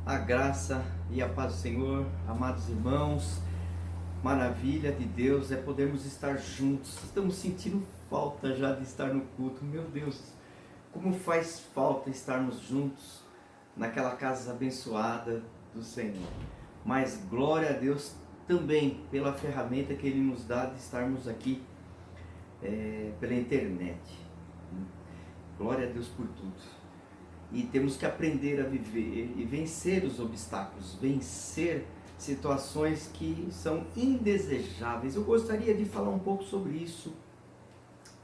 A graça e a paz do Senhor, amados irmãos, maravilha de Deus é podermos estar juntos. Estamos sentindo falta já de estar no culto. Meu Deus, como faz falta estarmos juntos naquela casa abençoada do Senhor. Mas glória a Deus também pela ferramenta que Ele nos dá de estarmos aqui pela internet. Glória a Deus por tudo. E temos que aprender a viver e vencer os obstáculos, vencer situações que são indesejáveis. Eu gostaria de falar um pouco sobre isso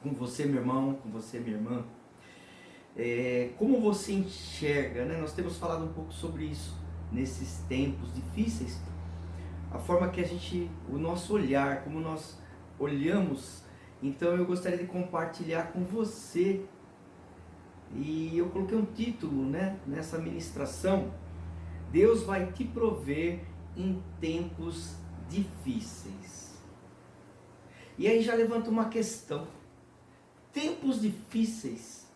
com você, meu irmão, com você, minha irmã. Como você enxerga, né? Nós temos falado um pouco sobre isso nesses tempos difíceis. A forma que o nosso olhar, como nós olhamos. Então eu gostaria de compartilhar com você. E eu coloquei um título, né, nessa ministração: Deus vai te prover em tempos difíceis. E aí já levanta uma questão: tempos difíceis,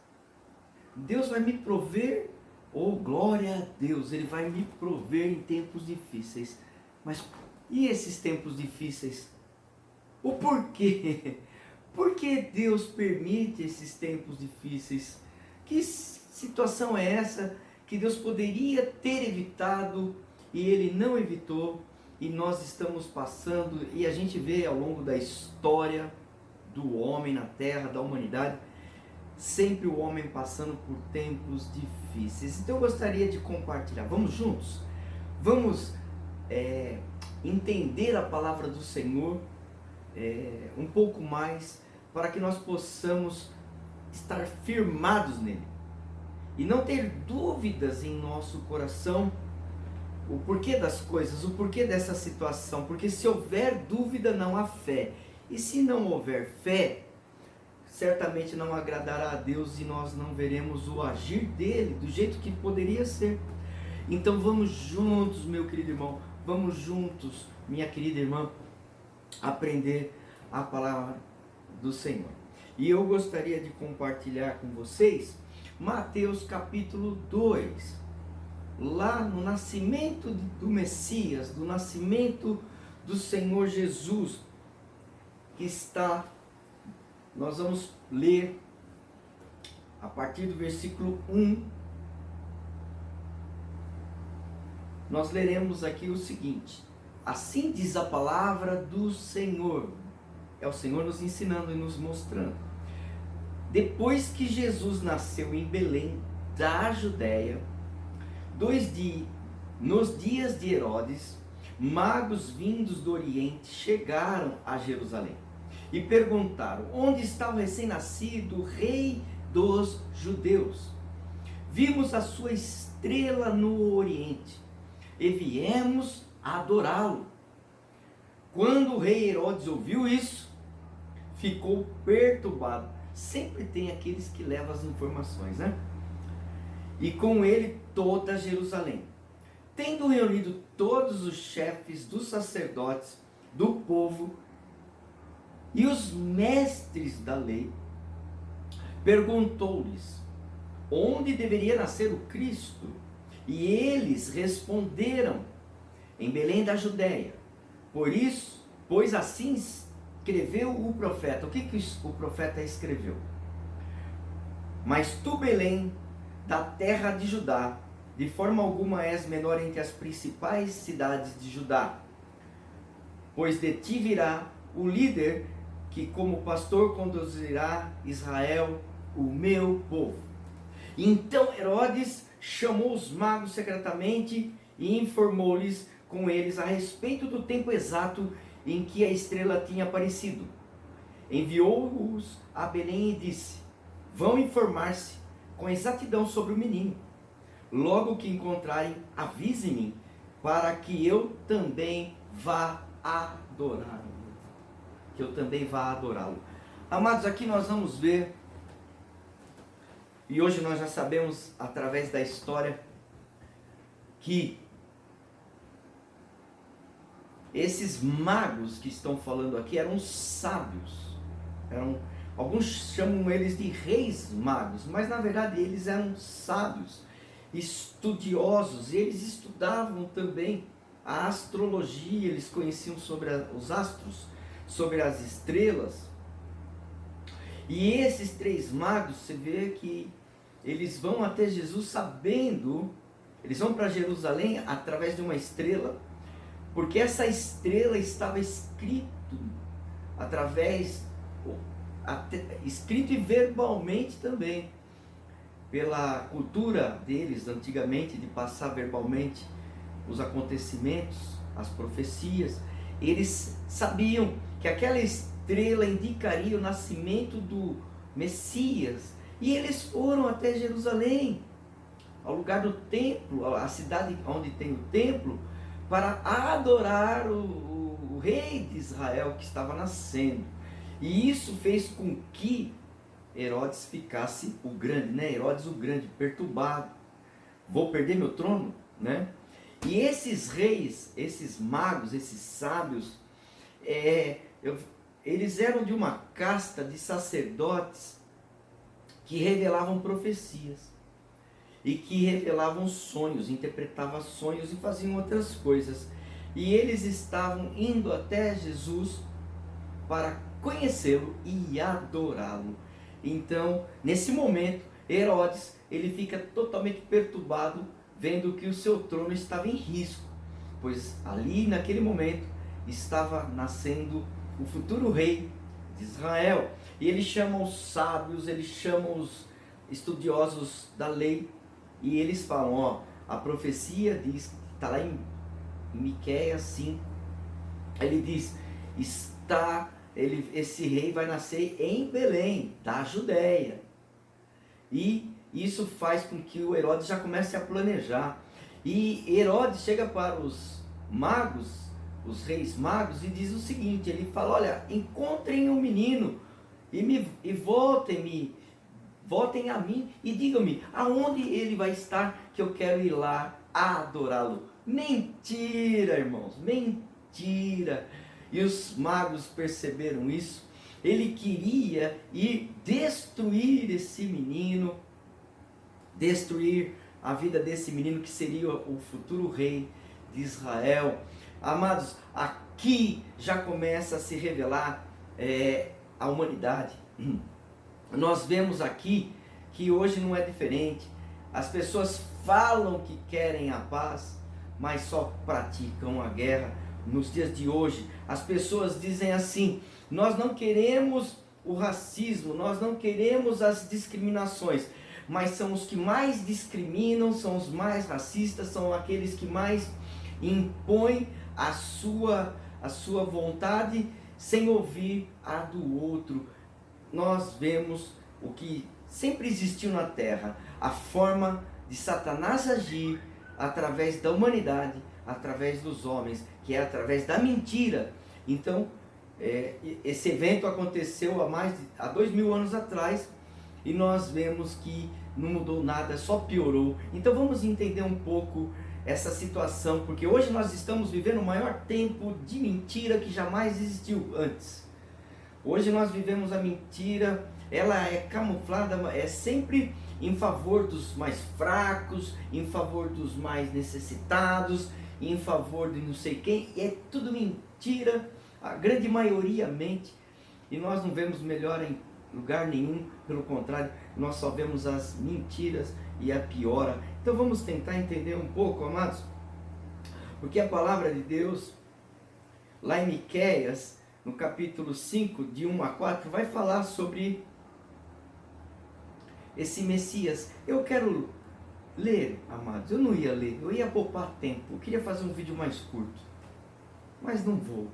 Deus vai me prover? Oh, glória a Deus, Ele vai me prover em tempos difíceis. Mas e esses tempos difíceis? O porquê? Por que Deus permite esses tempos difíceis? Que situação é essa que Deus poderia ter evitado e Ele não evitou, e nós estamos passando, e a gente vê ao longo da história do homem na terra, da humanidade, sempre o homem passando por tempos difíceis. Então eu gostaria de compartilhar. Vamos juntos? Vamos entender a palavra do Senhor um pouco mais, para que nós possamos estar firmados nele e não ter dúvidas em nosso coração o porquê das coisas, o porquê dessa situação, porque se houver dúvida não há fé, e se não houver fé, certamente não agradará a Deus e nós não veremos o agir dele do jeito que poderia ser. Então vamos juntos, meu querido irmão, vamos juntos, minha querida irmã, aprender a palavra do Senhor. E eu gostaria de compartilhar com vocês Mateus capítulo 2, lá no nascimento do Messias, do nascimento do Senhor Jesus, que está, nós vamos ler a partir do versículo 1, nós leremos aqui o seguinte: assim diz a palavra do Senhor. É o Senhor nos ensinando e nos mostrando. Depois que Jesus nasceu em Belém da Judéia, nos dias de Herodes, magos vindos do Oriente chegaram a Jerusalém e perguntaram: onde está o recém-nascido rei dos judeus? Vimos a sua estrela no Oriente e viemos adorá-lo. Quando o rei Herodes ouviu isso, ficou perturbado. Sempre tem aqueles que levam as informações, né? E com ele toda Jerusalém. Tendo reunido todos os chefes dos sacerdotes, do povo e os mestres da lei, perguntou-lhes onde deveria nascer o Cristo. E eles responderam: em Belém da Judéia. Pois assim escreveu o profeta. O que o profeta escreveu? Mas tu, Belém, da terra de Judá, de forma alguma és menor entre as principais cidades de Judá, pois de ti virá o líder que como pastor conduzirá Israel, o meu povo. Então Herodes chamou os magos secretamente e informou-lhes com eles a respeito do tempo exato em que a estrela tinha aparecido. Enviou-os a Belém e disse: vão informar-se com exatidão sobre o menino. Logo que encontrarem, avisem-me, para que eu também vá adorá-lo. Amados, aqui nós vamos ver, e hoje nós já sabemos através da história, que esses magos que estão falando aqui eram sábios. Alguns chamam eles de reis magos, mas na verdade eles eram sábios. estudiosos, eles estudavam também a astrologia, eles conheciam sobre os astros, sobre as estrelas. E esses 3 magos, você vê que eles vão até Jesus sabendo, eles vão para Jerusalém através de uma estrela, porque essa estrela estava escrito escrito e verbalmente também, pela cultura deles antigamente, de passar verbalmente os acontecimentos, as profecias. Eles sabiam que aquela estrela indicaria o nascimento do Messias, e eles foram até Jerusalém, ao lugar do templo, a cidade onde tem o templo, para adorar o rei de Israel que estava nascendo. E isso fez com que Herodes ficasse o grande, né? Herodes o grande, perturbado. Vou perder meu trono, né? E esses reis, esses magos, esses sábios, eles eram de uma casta de sacerdotes que revelavam profecias e que revelavam sonhos, interpretavam sonhos e faziam outras coisas. E eles estavam indo até Jesus para conhecê-lo e adorá-lo. Então, nesse momento, Herodes, ele fica totalmente perturbado, vendo que o seu trono estava em risco, pois ali naquele momento estava nascendo o futuro rei de Israel. E ele chama os sábios, ele chama os estudiosos da lei, e eles falam, a profecia diz, está lá em Miqueias 5, ele diz, esse rei vai nascer em Belém, da Judéia. E isso faz com que o Herodes já comece a planejar. E Herodes chega para os magos, os reis magos, e diz o seguinte, ele fala, olha, encontrem um menino e voltem a mim e digam-me aonde ele vai estar, que eu quero ir lá adorá-lo. Mentira, irmãos, mentira. E os magos perceberam isso. Ele queria ir destruir esse menino, destruir a vida desse menino que seria o futuro rei de Israel. Amados, aqui já começa a se revelar a humanidade. Nós vemos aqui que hoje não é diferente. As pessoas falam que querem a paz, mas só praticam a guerra. Nos dias de hoje, as pessoas dizem assim, nós não queremos o racismo, nós não queremos as discriminações, mas são os que mais discriminam, são os mais racistas, são aqueles que mais impõem a sua vontade sem ouvir a do outro. Nós vemos o que sempre existiu na terra, a forma de Satanás agir através da humanidade, através dos homens, que é através da mentira. Então, esse evento aconteceu há 2000 anos atrás, e nós vemos que não mudou nada, só piorou. Então vamos entender um pouco essa situação, porque hoje nós estamos vivendo o maior tempo de mentira que jamais existiu antes. Hoje nós vivemos a mentira, ela é camuflada, é sempre em favor dos mais fracos, em favor dos mais necessitados, em favor de não sei quem, é tudo mentira, a grande maioria mente, e nós não vemos melhor em lugar nenhum, pelo contrário, nós só vemos as mentiras e a piora. Então vamos tentar entender um pouco, amados, porque a palavra de Deus, lá em Miqueias, no capítulo 5, de 1 a 4, vai falar sobre esse Messias. Eu quero ler, amados, eu não ia ler, eu ia poupar tempo, eu queria fazer um vídeo mais curto, mas não vou.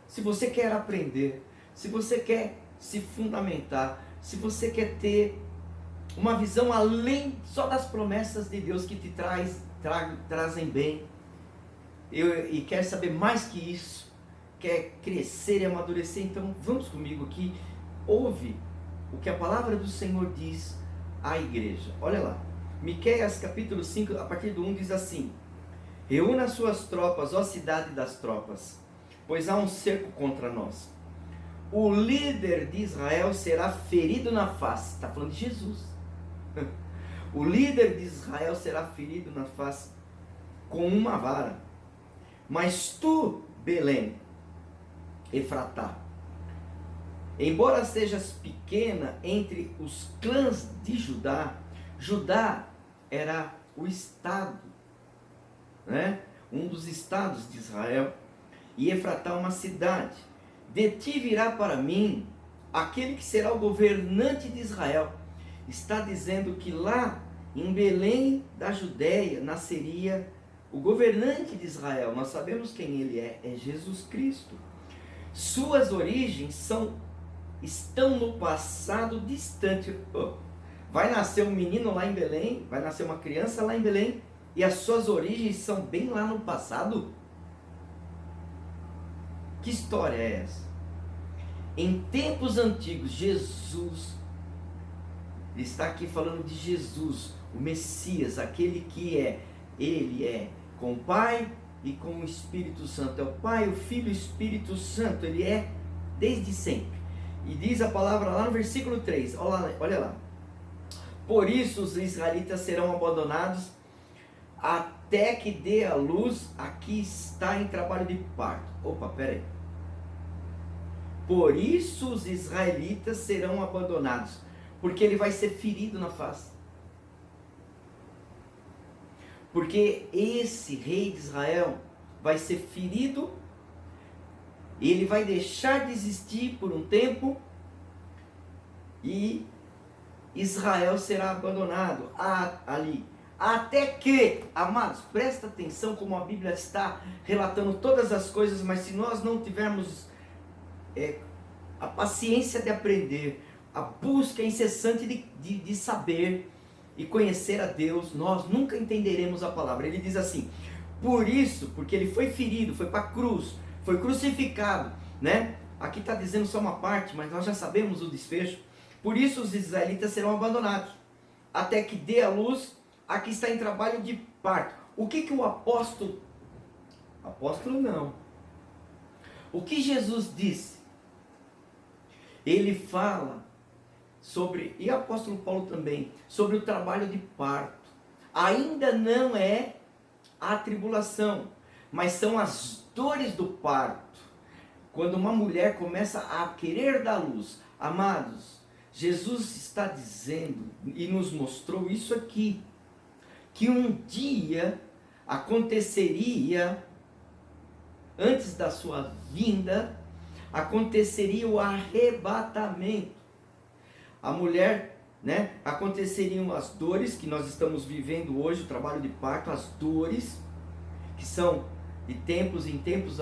Se você quer aprender, se você quer se fundamentar, se você quer ter uma visão além só das promessas de Deus que te trazem bem, e quer saber mais que isso, quer crescer e amadurecer, então vamos comigo aqui, ouve o que a palavra do Senhor diz à igreja. Olha lá, Miqueias capítulo 5, a partir do 1 diz assim: reúna as suas tropas, ó cidade das tropas, pois há um cerco contra nós. O líder de Israel será ferido na face. Está falando de Jesus. O líder de Israel será ferido na face com uma vara. Mas tu, Belém, Efratá, embora sejas pequena entre os clãs de Judá, Judá era o estado, né? Um dos estados de Israel, e Efratá uma cidade. De ti virá para mim aquele que será o governante de Israel. Está dizendo que lá em Belém da Judéia nasceria o governante de Israel. Nós sabemos quem ele é Jesus Cristo. Suas origens estão no passado distante. Vai nascer um menino lá em Belém, vai nascer uma criança lá em Belém, e as suas origens são bem lá no passado? Que história é essa? Em tempos antigos, Jesus, está aqui falando de Jesus, o Messias, aquele que ele é com o Pai e com o Espírito Santo. É o Pai, o Filho e o Espírito Santo, ele é desde sempre. E diz a palavra lá no versículo 3, olha lá. Por isso os israelitas serão abandonados até que dê a luz a que está em trabalho de parto. Opa, peraí. Por isso os israelitas serão abandonados, porque ele vai ser ferido na face. Porque esse rei de Israel vai ser ferido, ele vai deixar de existir por um tempo, e Israel será abandonado ali. Até que, amados, presta atenção como a Bíblia está relatando todas as coisas, mas se nós não tivermos a paciência de aprender, a busca incessante de saber e conhecer a Deus, nós nunca entenderemos a palavra. Ele diz assim: por isso, porque ele foi ferido, foi para a cruz, foi crucificado, né? Aqui está dizendo só uma parte, mas nós já sabemos o desfecho. Por isso os israelitas serão abandonados, até que dê a luz a que está em trabalho de parto. O que o apóstolo não, o que Jesus disse? Ele fala sobre, e o apóstolo Paulo também, sobre o trabalho de parto. Ainda não é a tribulação, mas são as dores do parto. Quando uma mulher começa a querer dar luz. Amados, Jesus está dizendo e nos mostrou isso aqui, que um dia aconteceria, antes da sua vinda, aconteceria o arrebatamento. A mulher, né, aconteceriam as dores que nós estamos vivendo hoje, o trabalho de parto, as dores que são de tempos em tempos,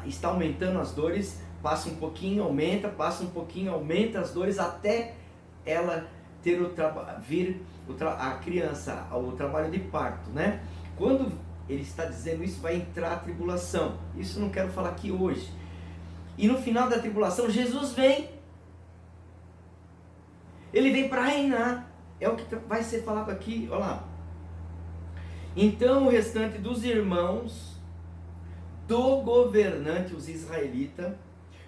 está aumentando as dores, passa um pouquinho, aumenta, passa um pouquinho, aumenta as dores, até ela ter a criança, o trabalho de parto, né? Quando ele está dizendo isso, vai entrar a tribulação. Isso eu não quero falar aqui hoje. E no final da tribulação, Jesus vem. Ele vem para reinar. É o que vai ser falado aqui, olha lá. Então o restante dos irmãos do governante, os israelitas,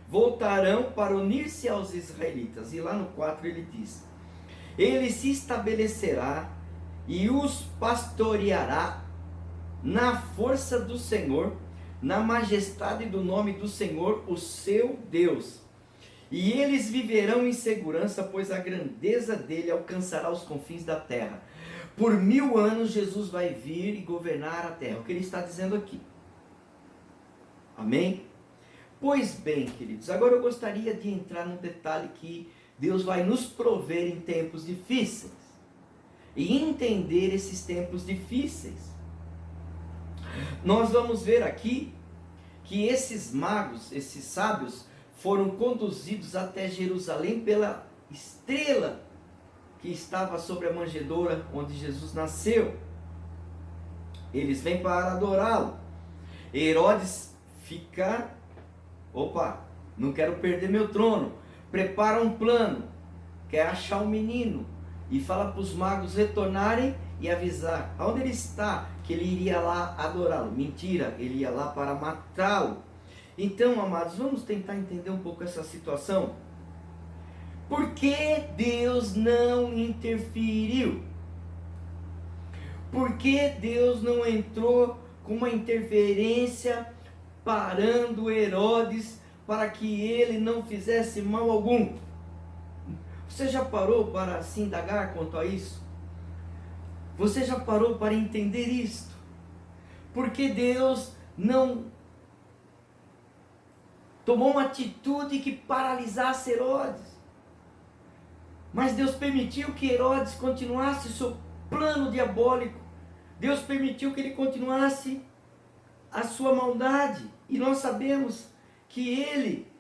voltarão para unir-se aos israelitas. E lá no 4 ele diz: ele se estabelecerá e os pastoreará na força do Senhor, na majestade do nome do Senhor, o seu Deus. E eles viverão em segurança, pois a grandeza dele alcançará os confins da terra. Por 1000 anos Jesus vai vir e governar a terra. É o que ele está dizendo aqui. Amém? Pois bem, queridos, agora eu gostaria de entrar num detalhe que Deus vai nos prover em tempos difíceis. E entender esses tempos difíceis. Nós vamos ver aqui que esses magos, esses sábios, foram conduzidos até Jerusalém pela estrela que estava sobre a manjedoura onde Jesus nasceu. Eles vêm para adorá-lo. Herodes fica, não quero perder meu trono, prepara um plano, quer achar um menino, e fala para os magos retornarem e avisar aonde ele está, que ele iria lá adorá-lo. Mentira, ele ia lá para matá-lo. Então, amados, vamos tentar entender um pouco essa situação. Por que Deus não interferiu? Por que Deus não entrou com uma interferência parando Herodes para que ele não fizesse mal algum? Você já parou para se indagar quanto a isso? Você já parou para entender isto? Por que Deus não tomou uma atitude que paralisasse Herodes? Mas Deus permitiu que Herodes continuasse seu plano diabólico. Deus permitiu que ele continuasse a sua maldade. E nós sabemos que ele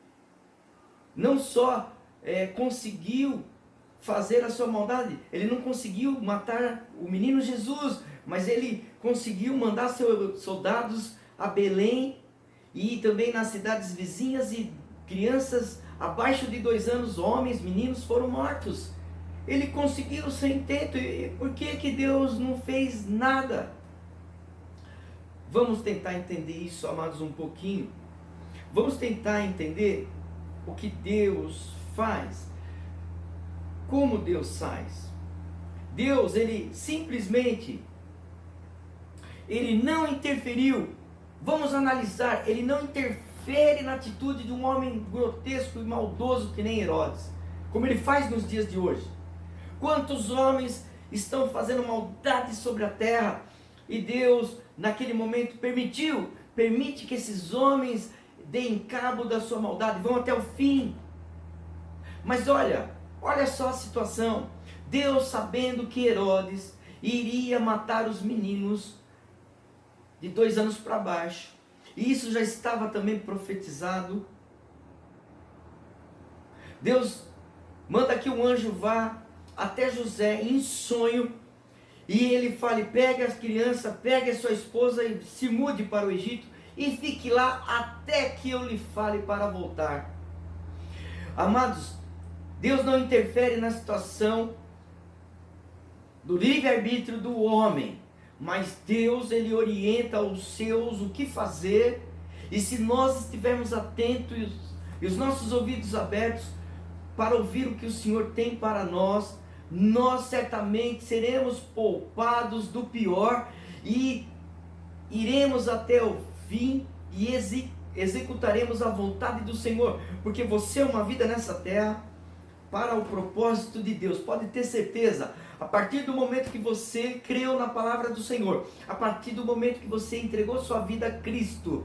não só conseguiu fazer a sua maldade, ele não conseguiu matar o menino Jesus, mas ele conseguiu mandar seus soldados a Belém e também nas cidades vizinhas, e crianças abaixo de 2 anos, homens, meninos, foram mortos. Ele conseguiu sem intento. E por que Deus não fez nada? Vamos tentar entender isso, amados, um pouquinho. Vamos tentar entender o que Deus faz. Como Deus faz? Deus, ele simplesmente, ele não interferiu. Vamos analisar, ele não interfere na atitude de um homem grotesco e maldoso que nem Herodes, como ele faz nos dias de hoje. Quantos homens estão fazendo maldade sobre a terra e Deus naquele momento permite que esses homens deem cabo da sua maldade, vão até o fim. Mas olha só a situação. Deus, sabendo que Herodes iria matar os meninos de 2 anos para baixo, e isso já estava também profetizado, Deus manda que um anjo vá até José em sonho, e ele fale: pegue as crianças, pegue a sua esposa e se mude para o Egito, e fique lá até que eu lhe fale para voltar. Amados, Deus não interfere na situação do livre-arbítrio do homem, mas Deus, ele orienta os seus o que fazer, e se nós estivermos atentos e os nossos ouvidos abertos para ouvir o que o Senhor tem para nós, nós certamente seremos poupados do pior e iremos até o fim e executaremos a vontade do Senhor, porque você é uma vida nessa terra para o propósito de Deus. Pode ter certeza, a partir do momento que você creu na palavra do Senhor, a partir do momento que você entregou sua vida a Cristo,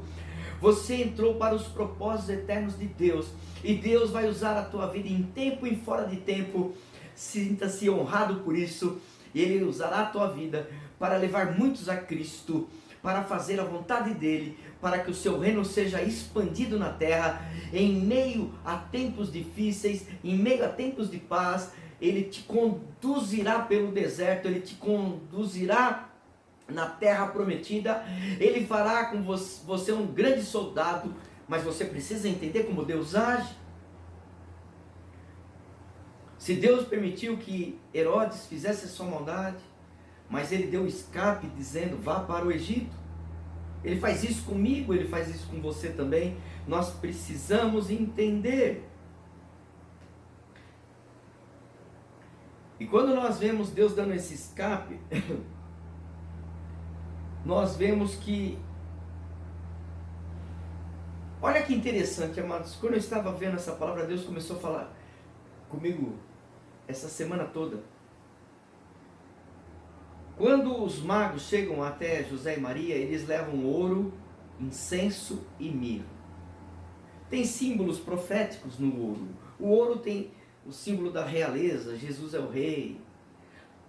você entrou para os propósitos eternos de Deus, e Deus vai usar a tua vida em tempo e fora de tempo. Sinta-se honrado por isso, e Ele usará a tua vida para levar muitos a Cristo, para fazer a vontade dEle, para que o seu reino seja expandido na terra, em meio a tempos difíceis, em meio a tempos de paz. Ele te conduzirá pelo deserto, Ele te conduzirá na terra prometida, Ele fará com você um grande soldado, mas você precisa entender como Deus age. Se Deus permitiu que Herodes fizesse a sua maldade, mas Ele deu escape dizendo: vá para o Egito. Ele faz isso comigo, Ele faz isso com você também. Nós precisamos entender. E quando nós vemos Deus dando esse escape, nós vemos que, olha que interessante, amados, quando eu estava vendo essa palavra, Deus começou a falar comigo essa semana toda. Quando os magos chegam até José e Maria, eles levam ouro, incenso e mirra. Tem símbolos proféticos no ouro. O ouro tem o símbolo da realeza, Jesus é o rei.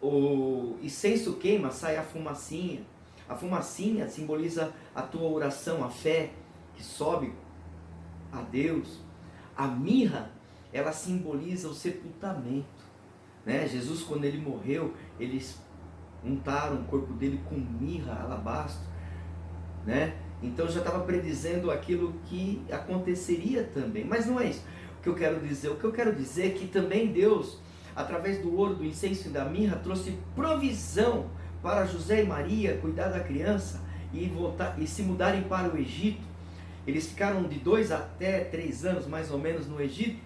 O incenso queima, sai a fumacinha. A fumacinha simboliza a tua oração, a fé que sobe a Deus. A mirra, ela simboliza o sepultamento, né? Jesus, quando ele morreu, eles untaram o corpo dele com mirra, alabastro, né? Então já estava predizendo aquilo que aconteceria também. Mas não é isso que eu quero dizer. O que eu quero dizer é que também Deus, através do ouro, do incenso e da mirra, trouxe provisão para José e Maria cuidar da criança e se mudarem para o Egito. Eles ficaram de 2 até 3 anos, mais ou menos, no Egito,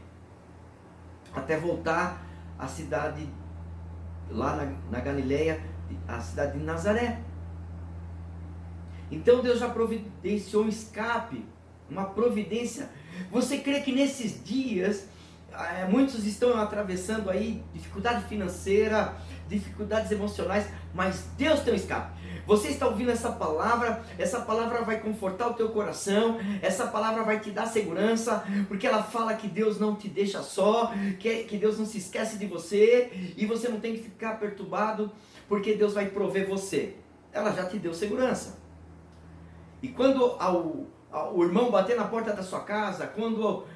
até voltar à cidade lá na Galileia, a cidade de Nazaré. Então Deus já providenciou um escape, uma providência. Você crê que nesses dias muitos estão atravessando aí dificuldade financeira, dificuldades emocionais, mas Deus tem um escape. Você está ouvindo essa palavra vai confortar o teu coração, essa palavra vai te dar segurança, porque ela fala que Deus não te deixa só, que Deus não se esquece de você, e você não tem que ficar perturbado, porque Deus vai prover você. Ela já te deu segurança. E quando o irmão bater na porta da sua casa, quando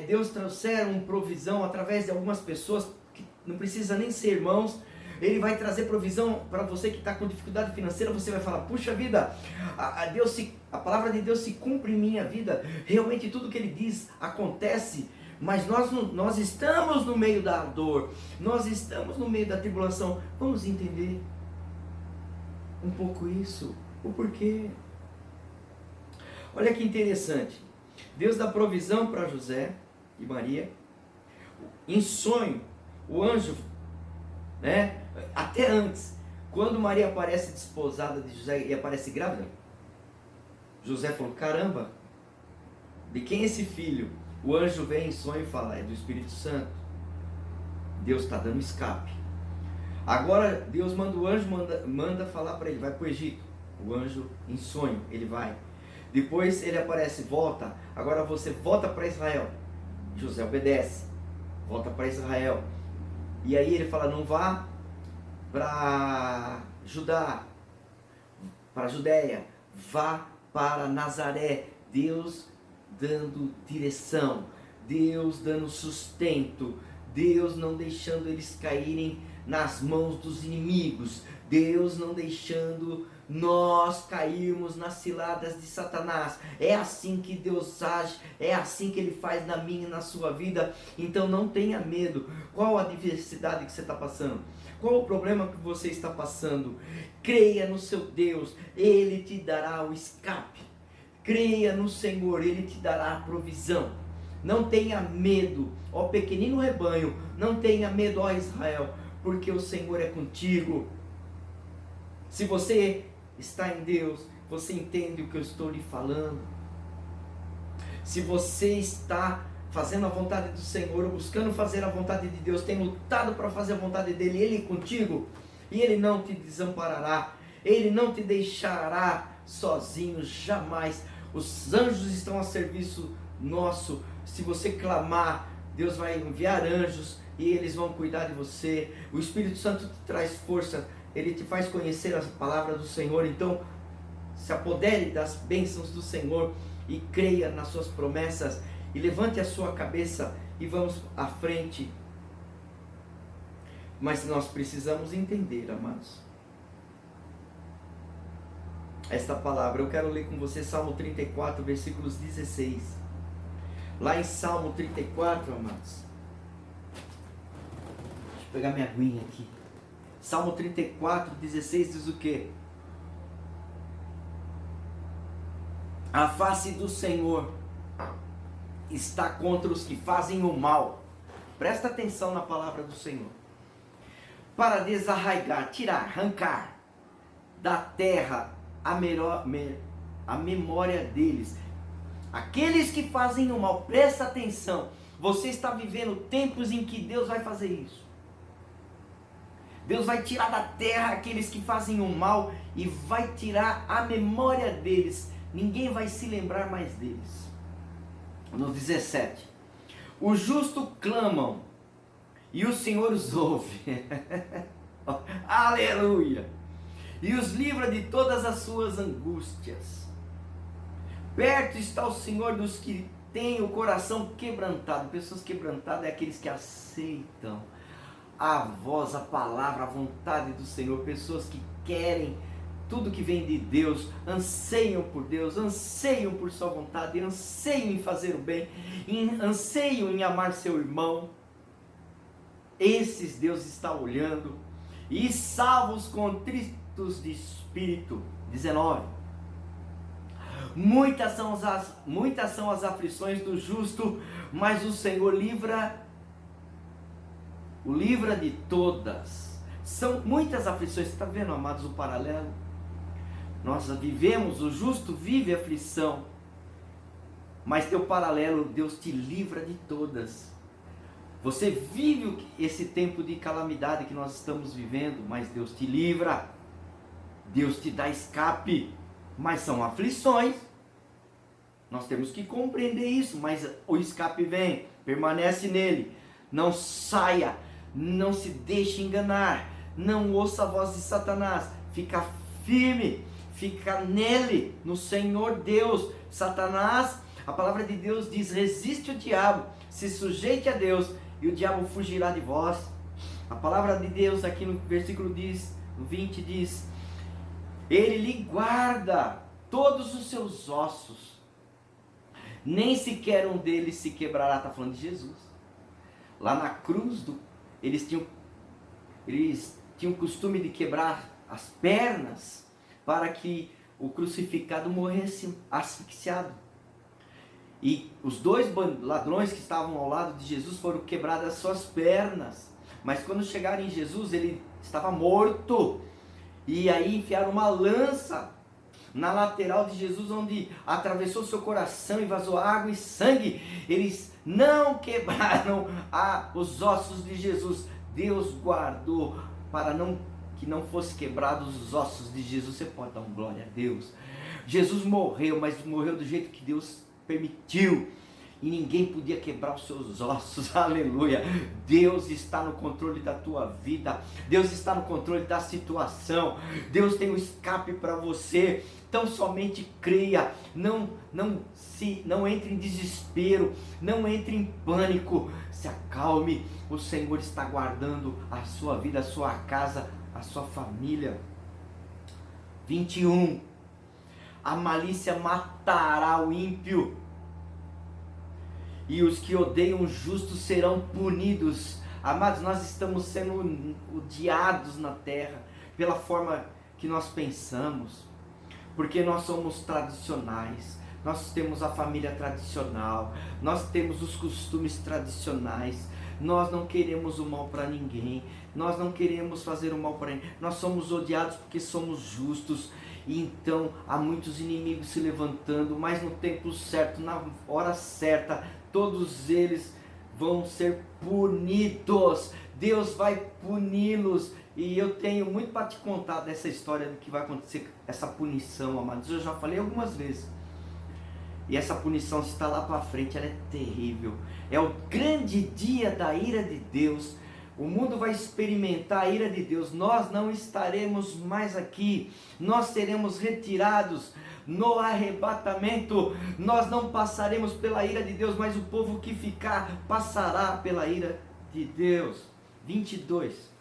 Deus trouxer uma provisão através de algumas pessoas, que não precisa nem ser irmãos, Ele vai trazer provisão para você que está com dificuldade financeira. Você vai falar: puxa vida, a palavra de Deus se cumpre em minha vida, realmente tudo que Ele diz acontece. Mas nós estamos no meio da dor, nós estamos no meio da tribulação. Vamos entender um pouco isso, o porquê. Olha que interessante, Deus dá provisão para José e Maria, em sonho. O anjo, até antes, quando Maria aparece desposada de José e aparece grávida, José falou: caramba, de quem é esse filho? O anjo vem em sonho e fala: é do Espírito Santo. Deus está dando escape. Agora Deus manda o anjo, manda falar para ele: vai para o Egito. O anjo em sonho, ele vai. Depois ele aparece: volta, agora você volta para Israel. José obedece, volta para Israel. E aí ele fala: não vá para Judá, para a Judéia, vá para Nazaré. Deus dando direção, Deus dando sustento, Deus não deixando eles caírem nas mãos dos inimigos, Deus não deixando nós cairmos nas ciladas de Satanás. É assim que Deus age, é assim que Ele faz na minha e na sua vida. Então não tenha medo. Qual a adversidade que você está passando? Qual o problema que você está passando? Creia no seu Deus, Ele te dará o escape. Creia no Senhor, Ele te dará a provisão. Não tenha medo, ó pequenino rebanho, não tenha medo, ó Israel, porque o Senhor é contigo. Se você está em Deus, você entende o que eu estou lhe falando. Se você está fazendo a vontade do Senhor, buscando fazer a vontade de Deus, tem lutado para fazer a vontade dEle, Ele é contigo, e Ele não te desamparará, Ele não te deixará sozinho, jamais. Os anjos estão a serviço nosso. Se você clamar, Deus vai enviar anjos e eles vão cuidar de você. O Espírito Santo te traz força, Ele te faz conhecer a palavra do Senhor. Então, se apodere das bênçãos do Senhor e creia nas suas promessas, e levante a sua cabeça e vamos à frente. Mas nós precisamos entender, amados, esta palavra. Eu quero ler com você Salmo 34, versículos 16. Lá em Salmo 34, amados, deixa eu pegar minha aguinha aqui. Salmo 34, 16 diz o quê? A face do Senhor está contra os que fazem o mal. Presta atenção na palavra do Senhor. Para desarraigar, tirar, arrancar da terra a memória deles. Aqueles que fazem o mal, presta atenção. Você está vivendo tempos em que Deus vai fazer isso. Deus vai tirar da terra aqueles que fazem o mal e vai tirar a memória deles. Ninguém vai se lembrar mais deles. No 17. Os justos clamam e o Senhor os ouve. Aleluia! E os livra de todas as suas angústias. Perto está o Senhor dos que têm o coração quebrantado. Pessoas quebrantadas é aqueles que aceitam a voz, a palavra, a vontade do Senhor. Pessoas que querem tudo que vem de Deus, anseiam por Deus, anseiam por sua vontade, anseiam em fazer o bem, anseiam em amar seu irmão. Esses Deus está olhando. E salva os contritos de espírito. 19. Muitas são as aflições do justo, mas o Senhor o livra de todas. São muitas aflições. Você está vendo, amados, o paralelo? Nós vivemos, o justo vive aflição. Mas teu paralelo, Deus te livra de todas. Você vive esse tempo de calamidade que nós estamos vivendo, mas Deus te livra. Deus te dá escape. Mas são aflições. Nós temos que compreender isso, mas o escape vem, permanece nele. Não saia, não se deixe enganar, não ouça a voz de Satanás. Fica firme, fica nele, no Senhor Deus. Satanás, a palavra de Deus diz, resiste o diabo, se sujeite a Deus e o diabo fugirá de vós. A palavra de Deus aqui no versículo no 20 diz, ele lhe guarda todos os seus ossos, nem sequer um deles se quebrará. Está falando de Jesus. Lá na cruz, eles tinham o costume de quebrar as pernas para que o crucificado morresse asfixiado. E os dois ladrões que estavam ao lado de Jesus foram quebradas as suas pernas. Mas quando chegaram em Jesus, ele estava morto. E aí enfiaram uma lança na lateral de Jesus, onde atravessou seu coração e vazou água e sangue. Eles não quebraram os ossos de Jesus. Deus guardou para que não fosse quebrados os ossos de Jesus. Você pode dar uma glória a Deus. Jesus morreu, mas morreu do jeito que Deus permitiu. E ninguém podia quebrar os seus ossos, aleluia. Deus está no controle da tua vida, Deus está no controle da situação, Deus tem um escape para você. Então somente creia, não entre em desespero, não entre em pânico, se acalme. O Senhor está guardando a sua vida, a sua casa, a sua família. 21. A malícia matará o ímpio, e os que odeiam o justo serão punidos. Amados, nós estamos sendo odiados na terra pela forma que nós pensamos, porque nós somos tradicionais, nós temos a família tradicional, nós temos os costumes tradicionais, nós não queremos o mal para ninguém, nós não queremos fazer o mal para ninguém, nós somos odiados porque somos justos. E então há muitos inimigos se levantando, mas no tempo certo, na hora certa, todos eles vão ser punidos. Deus vai puni-los. E eu tenho muito para te contar dessa história do que vai acontecer, essa punição, amados. Eu já falei algumas vezes. E essa punição, se está lá para frente, ela é terrível. É o grande dia da ira de Deus. O mundo vai experimentar a ira de Deus. Nós não estaremos mais aqui. Nós seremos retirados no arrebatamento. Nós não passaremos pela ira de Deus, mas o povo que ficar passará pela ira de Deus. 22.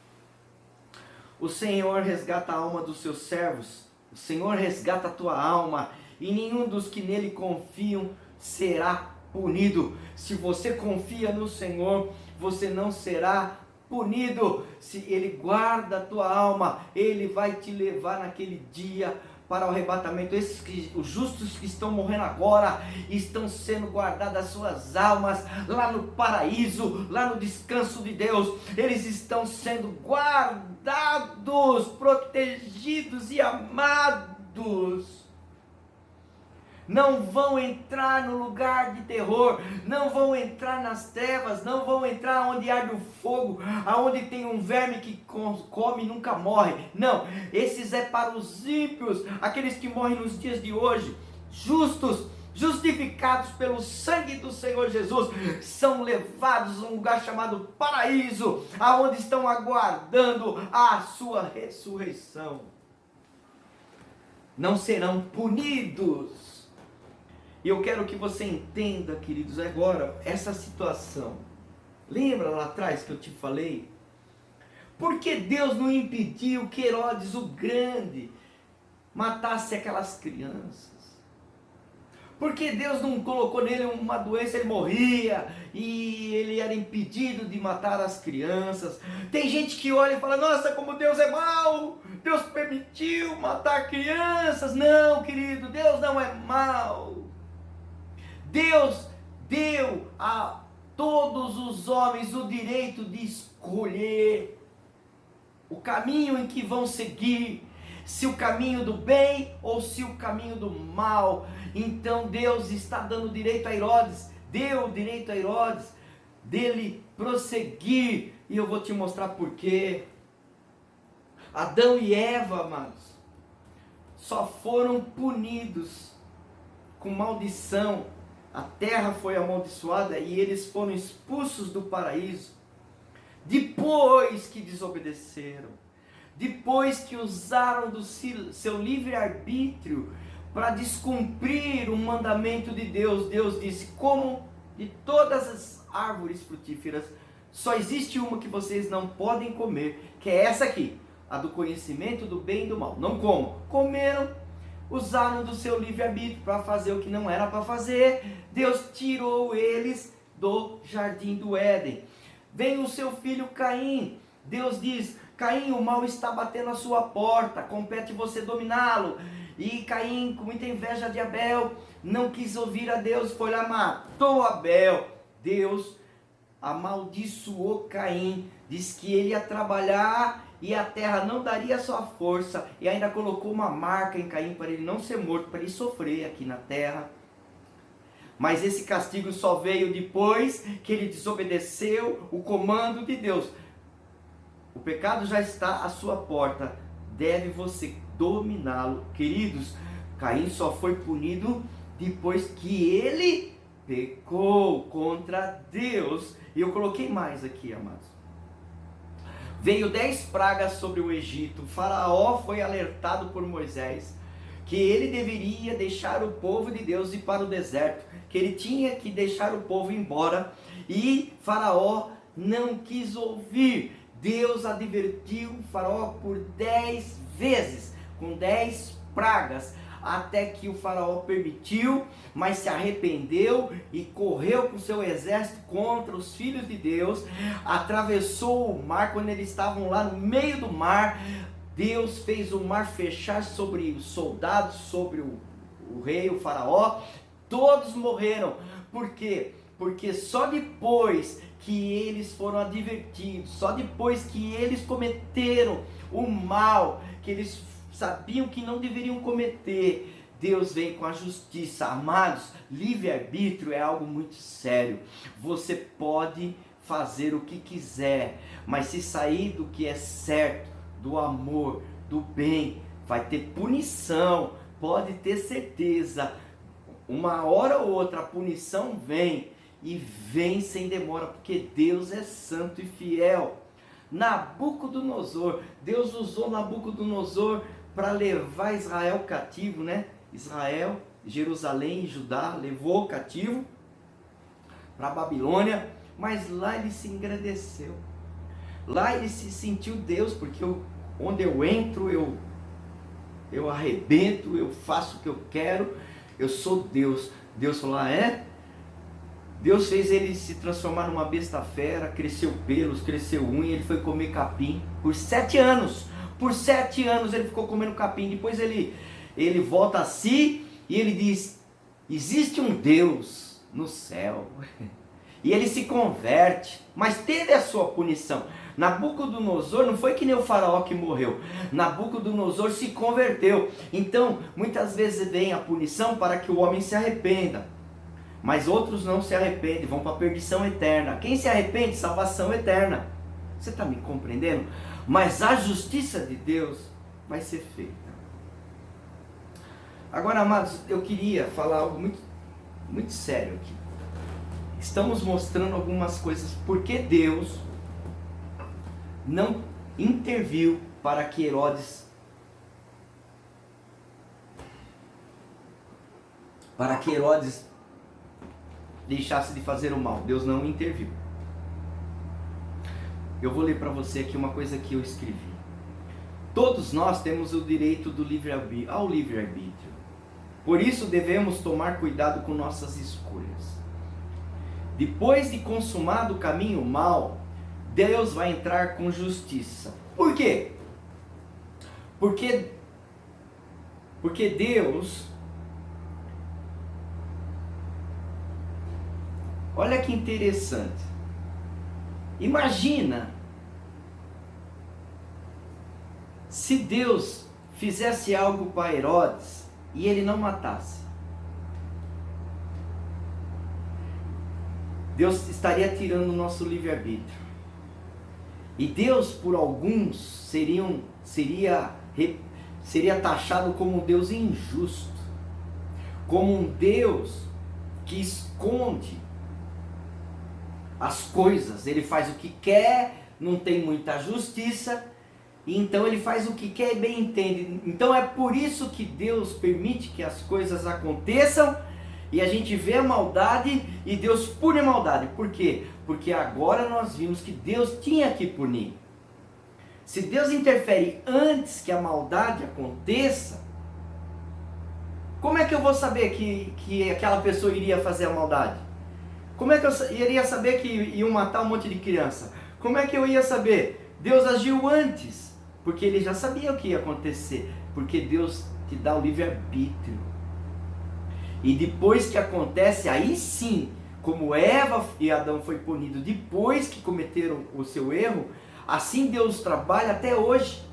O Senhor resgata a alma dos seus servos. O Senhor resgata a tua alma, e nenhum dos que nele confiam será punido. Se você confia no Senhor, você não será punido. Se Ele guarda a tua alma, Ele vai te levar naquele dia para o arrebatamento. Os justos que estão morrendo agora, estão sendo guardadas as suas almas lá no paraíso, lá no descanso de Deus. Eles estão sendo guardados, protegidos e amados. Não vão entrar no lugar de terror, não vão entrar nas trevas, não vão entrar onde arde o fogo, aonde tem um verme que come e nunca morre. Não, esses é para os ímpios, aqueles que morrem nos dias de hoje, justos, justificados pelo sangue do Senhor Jesus, são levados a um lugar chamado paraíso, aonde estão aguardando a sua ressurreição. Não serão punidos. E eu quero que você entenda, queridos, agora, essa situação. Lembra lá atrás que eu te falei? Por que Deus não impediu que Herodes o Grande matasse aquelas crianças? Por que Deus não colocou nele uma doença, ele morria e ele era impedido de matar as crianças? Tem gente que olha e fala, nossa, como Deus é mau, Deus permitiu matar crianças. Não, querido, Deus não é mau. Deus deu a todos os homens o direito de escolher o caminho em que vão seguir, se o caminho do bem ou se o caminho do mal. Então Deus está dando direito a Herodes, deu direito a Herodes dele prosseguir, e eu vou te mostrar por quê. Adão e Eva, amados, só foram punidos com maldição. A terra foi amaldiçoada e eles foram expulsos do paraíso depois que desobedeceram, depois que usaram do seu livre-arbítrio para descumprir o mandamento de Deus. Deus disse: como de todas as árvores frutíferas, só existe uma que vocês não podem comer, que é essa aqui, a do conhecimento do bem e do mal. Não comam. Comeram, usaram do seu livre-arbítrio para fazer o que não era para fazer. Deus tirou eles do jardim do Éden. Vem o seu filho Caim. Deus diz: Caim, o mal está batendo a sua porta, compete você dominá-lo. E Caim, com muita inveja de Abel, não quis ouvir a Deus, foi lá, matou Abel. Deus amaldiçoou Caim, disse que ele ia trabalhar e a terra não daria sua força, e ainda colocou uma marca em Caim para ele não ser morto, para ele sofrer aqui na terra. Mas esse castigo só veio depois que ele desobedeceu o comando de Deus. O pecado já está à sua porta, deve você dominá-lo. Queridos, Caim só foi punido depois que ele pecou contra Deus. E eu coloquei mais aqui, amados. Veio 10 pragas sobre o Egito. O faraó foi alertado por Moisés que ele deveria deixar o povo de Deus ir para o deserto, que ele tinha que deixar o povo embora, e faraó não quis ouvir. Deus advertiu o faraó por 10 vezes, com 10 pragas, até que o faraó permitiu, mas se arrependeu e correu com o seu exército contra os filhos de Deus, atravessou o mar. Quando eles estavam lá no meio do mar, Deus fez o mar fechar sobre os soldados, sobre o rei, o faraó. Todos morreram. Por quê? Porque só depois que eles foram advertidos, só depois que eles cometeram o mal, que eles sabiam que não deveriam cometer, Deus vem com a justiça. Amados, livre-arbítrio é algo muito sério. Você pode fazer o que quiser, mas se sair do que é certo, do amor, do bem, vai ter punição. Pode ter certeza, uma hora ou outra a punição vem, e vem sem demora, porque Deus é santo e fiel. Nabucodonosor, Deus usou Nabucodonosor para levar Israel cativo, né? Israel, Jerusalém e Judá, levou cativo para a Babilônia, mas lá ele se engrandeceu. Lá ele se sentiu Deus, porque onde eu entro, eu arrebento, eu faço o que eu quero, eu sou Deus. Deus falou: é? Deus fez ele se transformar numa besta fera, cresceu pelos, cresceu unha, ele foi comer capim por 7 anos. Por 7 anos ele ficou comendo capim. Depois ele volta a si e ele diz: existe um Deus no céu. E ele se converte, mas teve a sua punição. Nabucodonosor não foi que nem o faraó que morreu. Nabucodonosor se converteu. Então, muitas vezes vem a punição para que o homem se arrependa. Mas outros não se arrependem, vão para a perdição eterna. Quem se arrepende, salvação eterna. Você está me compreendendo? Mas a justiça de Deus vai ser feita. Agora, amados, eu queria falar algo muito, muito sério aqui. Estamos mostrando algumas coisas porque Deus não interviu para que Herodes deixasse de fazer o mal. Deus não interviu. Eu vou ler para você aqui uma coisa que eu escrevi. Todos nós temos o direito do ao livre-arbítrio. Por isso devemos tomar cuidado com nossas escolhas. Depois de consumado o caminho mal, Deus vai entrar com justiça. Por quê? Porque Deus... Olha que interessante. Imagina Se Deus fizesse algo para Herodes e ele não matasse, Deus estaria tirando o nosso livre-arbítrio. E Deus, por alguns, seria taxado como um Deus injusto, como um Deus que esconde as coisas. Ele faz o que quer, não tem muita justiça, e então ele faz o que quer e bem entende. Então é por isso que Deus permite que as coisas aconteçam, e a gente vê a maldade e Deus pune a maldade. Por quê? Porque agora nós vimos que Deus tinha que punir. Se Deus interfere antes que a maldade aconteça, como é que eu vou saber que aquela pessoa iria fazer a maldade? Como é que eu iria saber que iam matar um monte de criança? Como é que eu ia saber? Deus agiu antes, porque ele já sabia o que ia acontecer, porque Deus te dá o livre-arbítrio. E depois que acontece, aí sim, como Eva e Adão foi punido depois que cometeram o seu erro, assim Deus trabalha até hoje.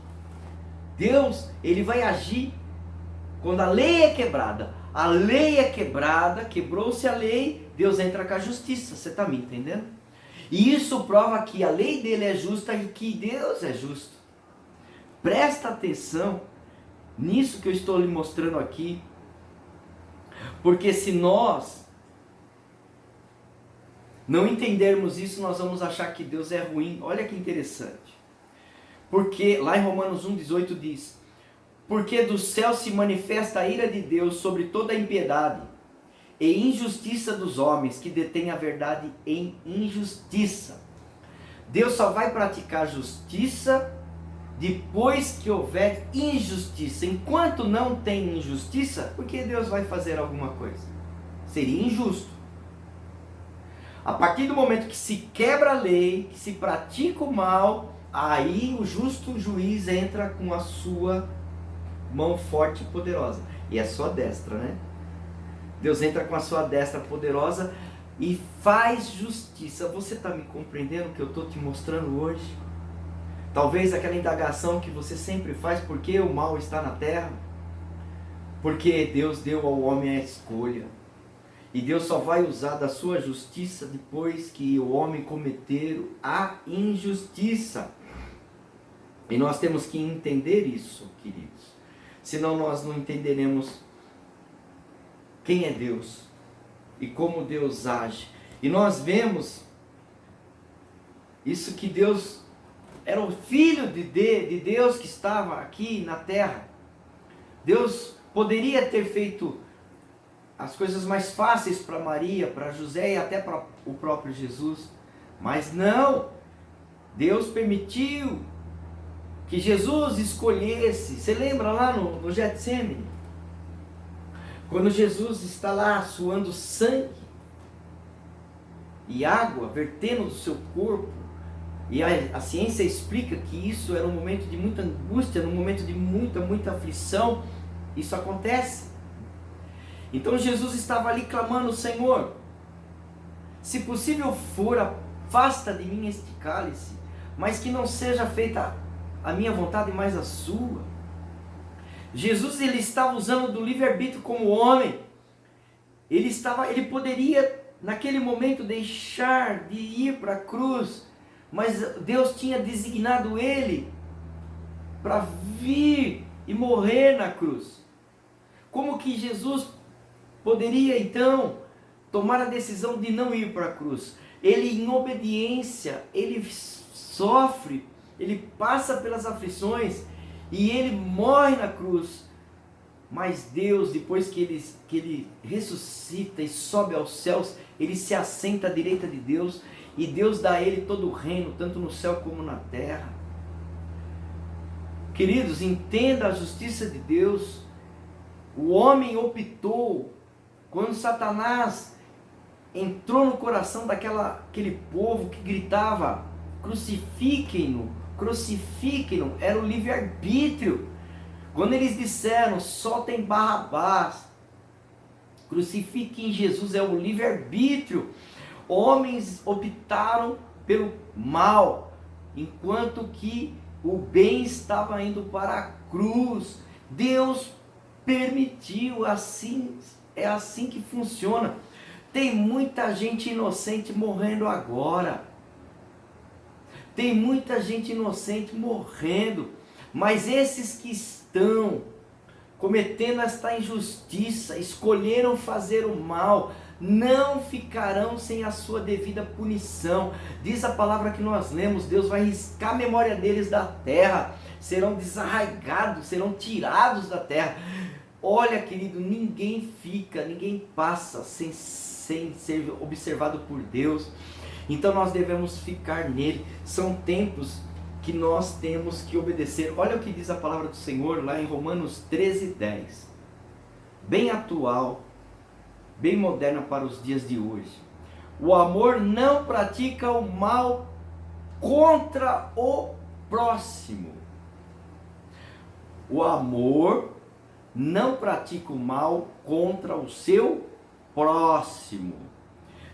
Deus, ele vai agir quando a lei é quebrada. A lei é quebrada, quebrou-se a lei, Deus entra com a justiça. Você está me entendendo? E isso prova que a lei dele é justa e que Deus é justo. Presta atenção nisso que eu estou lhe mostrando aqui. Porque se nós não entendermos isso, nós vamos achar que Deus é ruim. Olha que interessante. Porque lá em Romanos 1,18 diz: porque do céu se manifesta a ira de Deus sobre toda a impiedade e injustiça dos homens que detêm a verdade em injustiça. Deus só vai praticar justiça depois que houver injustiça. Enquanto não tem injustiça, por que Deus vai fazer alguma coisa? Seria injusto. A partir do momento que se quebra a lei, que se pratica o mal, aí o justo juiz entra com a sua mão forte e poderosa. E a sua destra, né? Deus entra com a sua destra poderosa e faz justiça. Você está me compreendendo o que eu estou te mostrando hoje? Talvez aquela indagação que você sempre faz: por que o mal está na terra? Porque Deus deu ao homem a escolha. E Deus só vai usar da sua justiça depois que o homem cometer a injustiça. E nós temos que entender isso, queridos. Senão nós não entenderemos quem é Deus e como Deus age. E nós vemos isso, que Deus era o Filho de Deus que estava aqui na terra. Deus poderia ter feito as coisas mais fáceis para Maria, para José e até para o próprio Jesus. Mas não, Deus permitiu que Jesus escolhesse. Você lembra lá no Getsemane? Quando Jesus está lá suando sangue e água vertendo do seu corpo, e a ciência explica que isso era um momento de muita angústia, um momento de muita aflição. Isso acontece. Então Jesus estava ali clamando: Senhor, se possível for, afasta de mim este cálice, mas que não seja feita a minha vontade, mas a sua. Jesus, ele estava usando do livre-arbítrio como homem. Ele poderia naquele momento deixar de ir para a cruz, mas Deus tinha designado ele para vir e morrer na cruz. Como que Jesus poderia então tomar a decisão de não ir para a cruz? Ele, em obediência, ele sofre, ele passa pelas aflições e ele morre na cruz. Mas Deus, depois que ele ressuscita e sobe aos céus, ele se assenta à direita de Deus, e Deus dá a ele todo o reino, tanto no céu como na terra. Queridos, entenda a justiça de Deus. O homem optou, quando Satanás entrou no coração daquele povo que gritava: crucifiquem-no, crucifiquem-no, era o livre-arbítrio. Quando eles disseram: soltem Barrabás, crucifiquem Jesus, é o livre-arbítrio. Homens optaram pelo mal, enquanto que O bem estava indo para a cruz. Deus permitiu, assim, é assim que funciona. Tem muita gente inocente morrendo agora. Tem muita gente inocente morrendo. Mas esses que estão cometendo esta injustiça, escolheram fazer o mal, não ficarão sem a sua devida punição. Diz a palavra que nós lemos: Deus vai riscar a memória deles da terra, serão desarraigados, serão tirados da terra. Olha, querido, ninguém passa sem ser observado por Deus. Então nós devemos ficar nele. São tempos que nós temos que obedecer. Olha o que diz a palavra do Senhor lá em Romanos 13:10. Bem atual, bem moderna para os dias de hoje. O amor não pratica o mal contra o próximo. O amor não pratica o mal contra o seu próximo.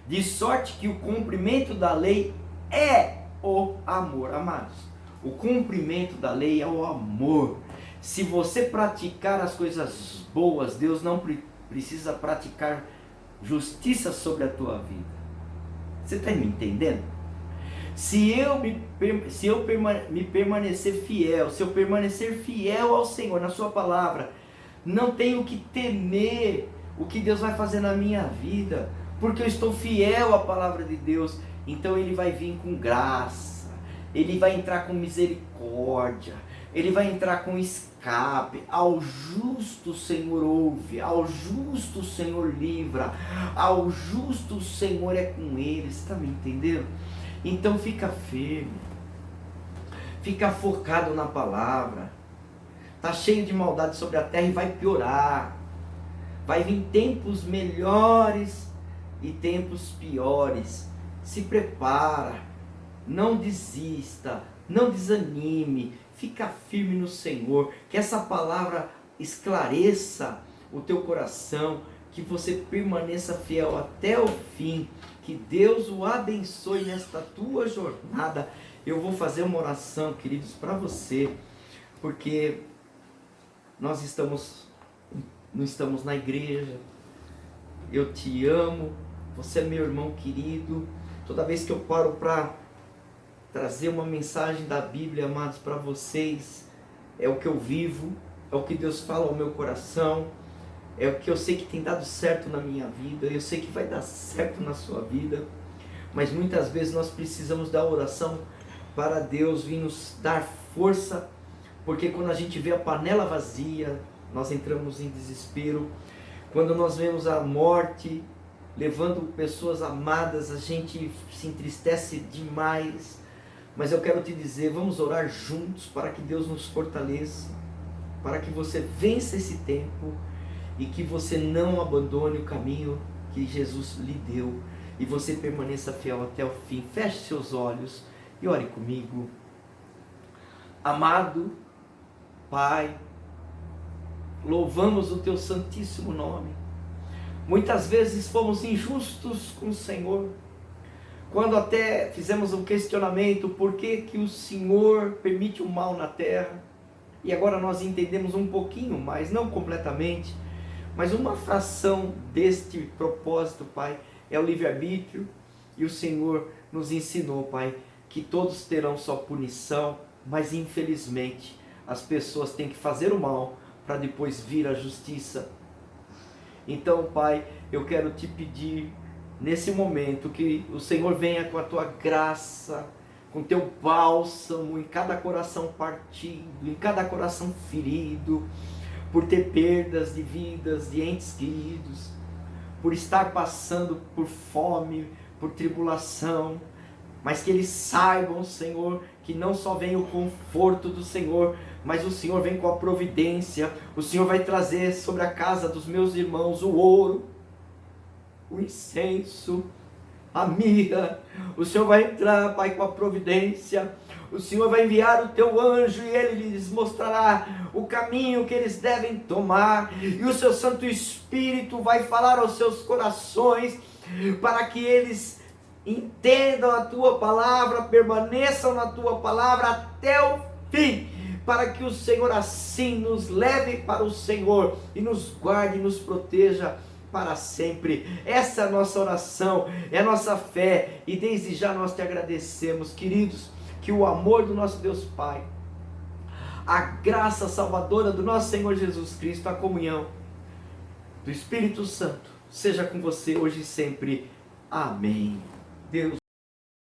De sorte que o cumprimento da lei é o amor. Amados, o cumprimento da lei é o amor. Se você praticar as coisas boas, Deus não precisa praticar justiça sobre a tua vida. Você está me entendendo? Se eu permanecer fiel, se eu permanecer fiel ao Senhor, na sua palavra, não tenho que temer o que Deus vai fazer na minha vida, porque eu estou fiel à palavra de Deus. Então Ele vai vir com graça, Ele vai entrar com misericórdia, Ele vai entrar com escape. Ao justo o Senhor ouve, ao justo o Senhor livra, ao justo o Senhor é com ele. Você está me entendendo? Então fica firme, fica focado na palavra. Está cheio de maldade sobre a terra e vai piorar. Vai vir tempos melhores e tempos piores. Se prepara, não desista, não desanime, fica firme no Senhor, que essa palavra esclareça o teu coração, que você permaneça fiel até o fim, que Deus o abençoe nesta tua jornada. Eu vou fazer uma oração, queridos, para você, porque nós não estamos na igreja. Eu te amo, você é meu irmão querido. Toda vez que eu paro para trazer uma mensagem da Bíblia, amados, para vocês, é o que eu vivo, é o que Deus fala ao meu coração, é o que eu sei que tem dado certo na minha vida, eu sei que vai dar certo na sua vida, mas muitas vezes nós precisamos da oração para Deus vir nos dar força, porque quando a gente vê a panela vazia, nós entramos em desespero. Quando nós vemos a morte levando pessoas amadas, a gente se entristece demais. Mas eu quero te dizer, vamos orar juntos para que Deus nos fortaleça, para que você vença esse tempo e que você não abandone o caminho que Jesus lhe deu e você permaneça fiel até o fim. Feche seus olhos e ore comigo. Amado Pai, louvamos o teu santíssimo nome. Muitas vezes fomos injustos com o Senhor, quando até fizemos um questionamento, por que que o Senhor permite o mal na terra? E agora nós entendemos um pouquinho mais, não completamente, mas uma fração deste propósito, Pai, é o livre-arbítrio, e o Senhor nos ensinou, Pai, que todos terão sua punição, mas infelizmente as pessoas têm que fazer o mal para depois vir a justiça. Então, Pai, eu quero te pedir nesse momento que o Senhor venha com a tua graça, com teu bálsamo em cada coração partido, em cada coração ferido, por ter perdas de vidas, de entes queridos, por estar passando por fome, por tribulação, mas que eles saibam, Senhor, que não só vem o conforto do Senhor, mas o Senhor vem com a providência. O Senhor vai trazer sobre a casa dos meus irmãos o ouro, o incenso, a mirra. O Senhor vai entrar, Pai, com a providência. O Senhor vai enviar o teu anjo e ele lhes mostrará o caminho que eles devem tomar. E o seu Santo Espírito vai falar aos seus corações para que eles entendam a tua palavra, permaneçam na tua palavra até o fim, para que o Senhor assim nos leve para o Senhor e nos guarde e nos proteja para sempre. Essa é a nossa oração, é a nossa fé, e desde já nós te agradecemos, queridos, que o amor do nosso Deus Pai, a graça salvadora do nosso Senhor Jesus Cristo, a comunhão do Espírito Santo seja com você hoje e sempre. Amém. Deus